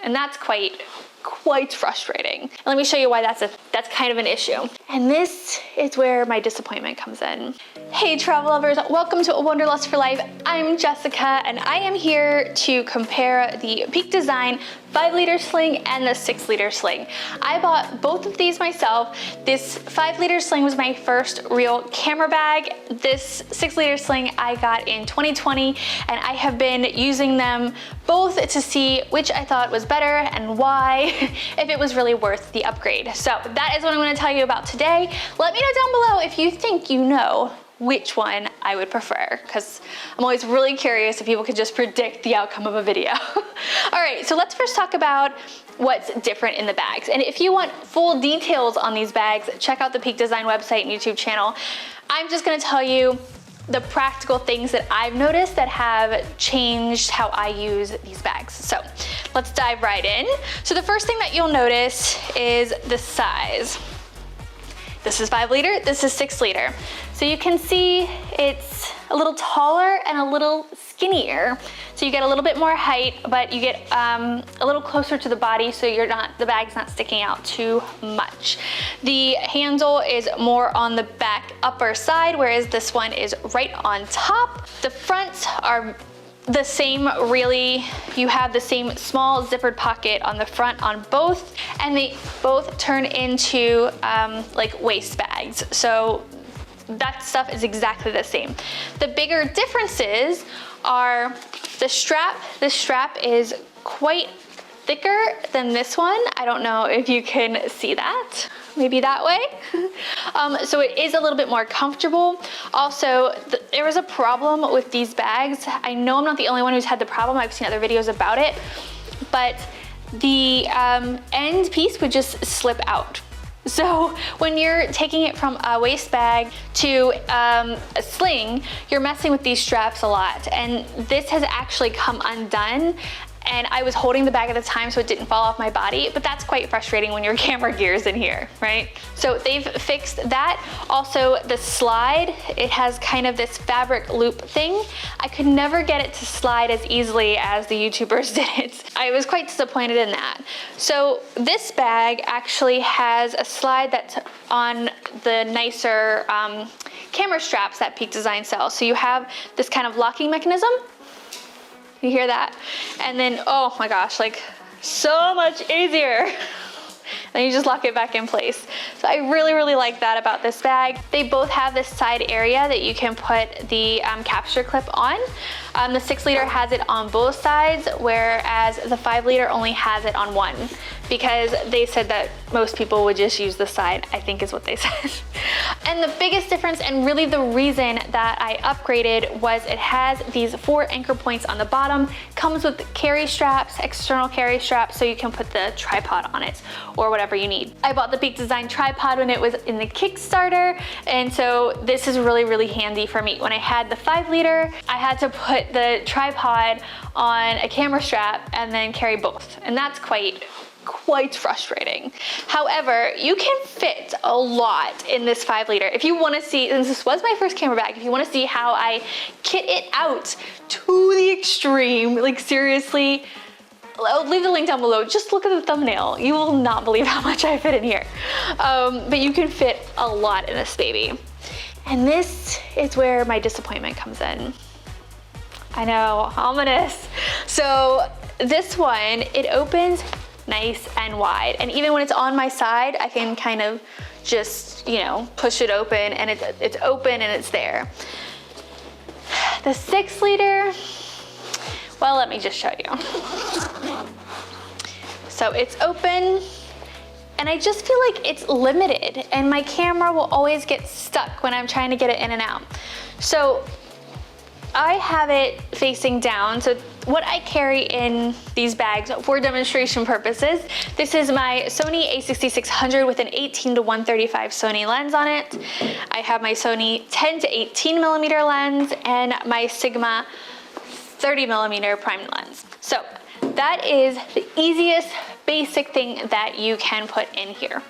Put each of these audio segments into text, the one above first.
and that's quite frustrating. And let me show you why that's kind of an issue. And this is where my disappointment comes in. Hey travel lovers, welcome to A Wanderlust for Life. I'm Jessica and I am here to compare the Peak Design 5-liter sling and the 6-liter sling. I bought both of these myself. This 5-liter sling was my first real camera bag. This 6-liter sling I got in 2020 and I have been using them both to see which I thought was better and why, if it was really worth the upgrade. So that is what I'm going to tell you about today. Let me know down below if you think you know which one I would prefer, because I'm always really curious if people could just predict the outcome of a video. All right, so let's first talk about what's different in the bags. And if you want full details on these bags, check out the Peak Design website and YouTube channel. I'm just gonna tell you the practical things that I've noticed that have changed how I use these bags. So let's dive right in. So the first thing that you'll notice is the size. This is 5-liter, this is 6-liter. So you can see it's a little taller and a little skinnier. So you get a little bit more height, but you get a little closer to the body so the bag's not sticking out too much. The handle is more on the back upper side, whereas this one is right on top. The fronts are the same, really. You have the same small zippered pocket on the front on both, and they both turn into like waist bags. So that stuff is exactly the same. The bigger differences are the strap. This strap is quite thicker than this one. I don't know if you can see that. Maybe that way. So it is a little bit more comfortable. Also, there was a problem with these bags. I know I'm not the only one who's had the problem. I've seen other videos about it, but the end piece would just slip out. So when you're taking it from a waist bag to a sling, you're messing with these straps a lot. And this has actually come undone. And I was holding the bag at the time so it didn't fall off my body, but that's quite frustrating when your camera gear is in here, right? So they've fixed that. Also, the slide, it has kind of this fabric loop thing. I could never get it to slide as easily as the YouTubers did it. I was quite disappointed in that. So this bag actually has a slide that's on the nicer camera straps that Peak Design sells. So you have this kind of locking mechanism. You hear that? And then, oh my gosh, like so much easier. Then you just lock it back in place. So I really, really like that about this bag. They both have this side area that you can put the capture clip on. The 6-liter has it on both sides, whereas the 5-liter only has it on one, because they said that most people would just use the side, I think is what they said. And the biggest difference, and really the reason that I upgraded, was it has these 4 anchor points on the bottom, comes with carry straps, external carry straps, so you can put the tripod on it or whatever you need. I bought the Peak Design tripod when it was in the Kickstarter, and so this is really, really handy for me. When I had the 5-liter, I had to put the tripod on a camera strap and then carry both, and that's quite frustrating. However, you can fit a lot in this 5-liter. If you want to see, since this was my first camera bag, if you want to see how I kit it out to the extreme, like seriously, I'll leave the link down below. Just look at the thumbnail. You will not believe how much I fit in here. But you can fit a lot in this baby. And this is where my disappointment comes in. I know, ominous. So this one, it opens nice and wide. And even when it's on my side, I can kind of just, you know, push it open, and it's open and it's there. The 6-liter, well, let me just show you. So it's open, and I just feel like it's limited, and my camera will always get stuck when I'm trying to get it in and out. So I have it facing down. So what I carry in these bags for demonstration purposes, this is my Sony a6600 with an 18-135 Sony lens on it. I have my Sony 10-18 millimeter lens and my Sigma 30 millimeter prime lens. So that is the easiest basic thing that you can put in here.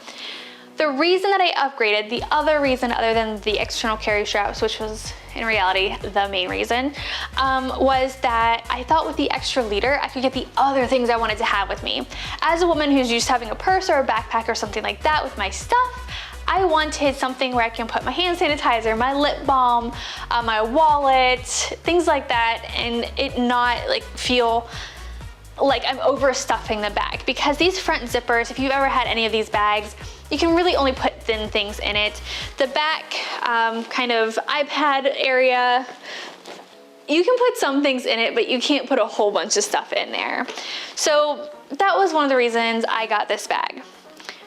The reason that I upgraded, the other reason other than the external carry straps, which was in reality the main reason, was that I thought with the extra liter, I could get the other things I wanted to have with me. As a woman who's used to having a purse or a backpack or something like that with my stuff, I wanted something where I can put my hand sanitizer, my lip balm, my wallet, things like that, and it not like feel like I'm overstuffing the bag. Because these front zippers, if you've ever had any of these bags, you can really only put thin things in it. The back kind of iPad area, you can put some things in it, but you can't put a whole bunch of stuff in there. So that was one of the reasons I got this bag.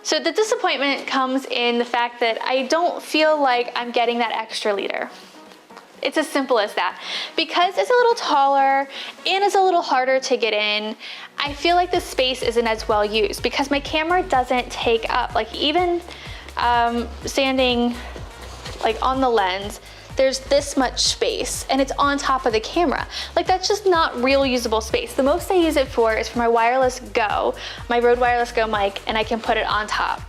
So the disappointment comes in the fact that I don't feel like I'm getting that extra liter. It's as simple as that. Because it's a little taller and it's a little harder to get in, I feel like the space isn't as well used because my camera doesn't take up, like even standing like on the lens, there's this much space and it's on top of the camera. Like that's just not real usable space. The most I use it for is for my wireless Go, my Rode Wireless Go mic, and I can put it on top.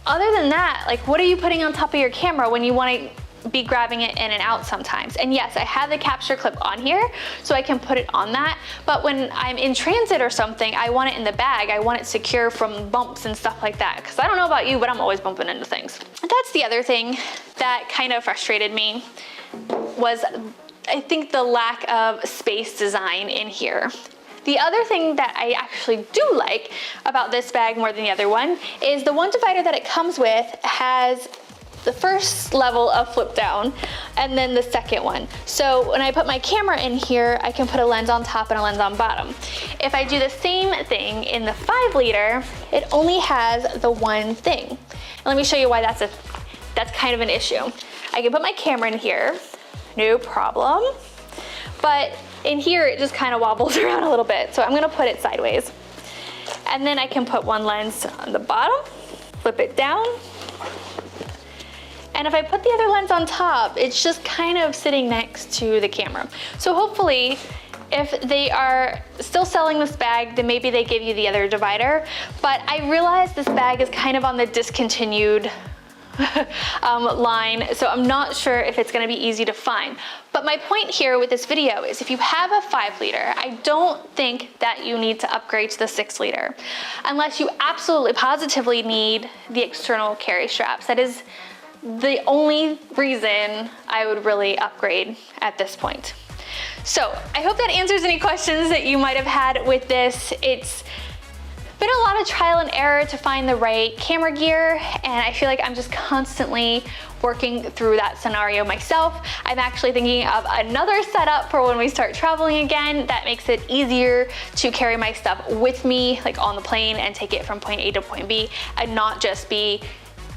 Other than that, like what are you putting on top of your camera when you want to be grabbing it in and out sometimes? And yes, I have the capture clip on here so I can put it on that, but when I'm in transit or something, I want it in the bag. I want it secure from bumps and stuff like that, because I don't know about you, but I'm always bumping into things. And that's the other thing that kind of frustrated me, was I think the lack of space design in here. The other thing that I actually do like about this bag more than the other one is the one divider that it comes with has the first level of flip down and then the second one. So when I put my camera in here, I can put a lens on top and a lens on bottom. If I do the same thing in the 5 liter, it only has the one thing. And let me show you why that's kind of an issue. I can put my camera in here, no problem. But in here, it just kind of wobbles around a little bit. So I'm gonna put it sideways. And then I can put one lens on the bottom, flip it down. And if I put the other lens on top, it's just kind of sitting next to the camera. So hopefully, if they are still selling this bag, then maybe they give you the other divider. But I realize this bag is kind of on the discontinued line, so I'm not sure if it's gonna be easy to find. But my point here with this video is if you have a 5 liter, I don't think that you need to upgrade to the 6 liter, unless you absolutely positively need the external carry straps. That is the only reason I would really upgrade at this point. So I hope that answers any questions that you might have had with this. It's been a lot of trial and error to find the right camera gear, and I feel like I'm just constantly working through that scenario myself. I'm actually thinking of another setup for when we start traveling again that makes it easier to carry my stuff with me, like on the plane, and take it from point A to point B, and not just be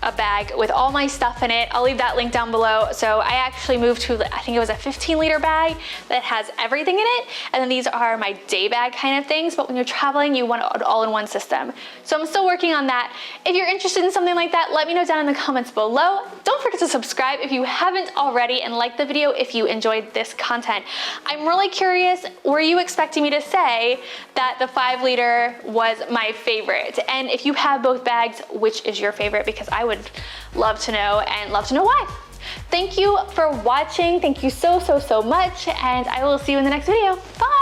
a bag with all my stuff in it. I'll leave that link down below. So I actually moved to, I think it was a 15 liter bag that has everything in it. And then these are my day bag kind of things. But when you're traveling, you want it all in one system. So I'm still working on that. If you're interested in something like that, let me know down in the comments below. Don't forget to subscribe if you haven't already, and like the video if you enjoyed this content. I'm really curious, were you expecting me to say that the 5 liter was my favorite? And if you have both bags, which is your favorite? Because I would love to know, and love to know why. Thank you for watching. Thank you so much, and I will see you in the next video. Bye.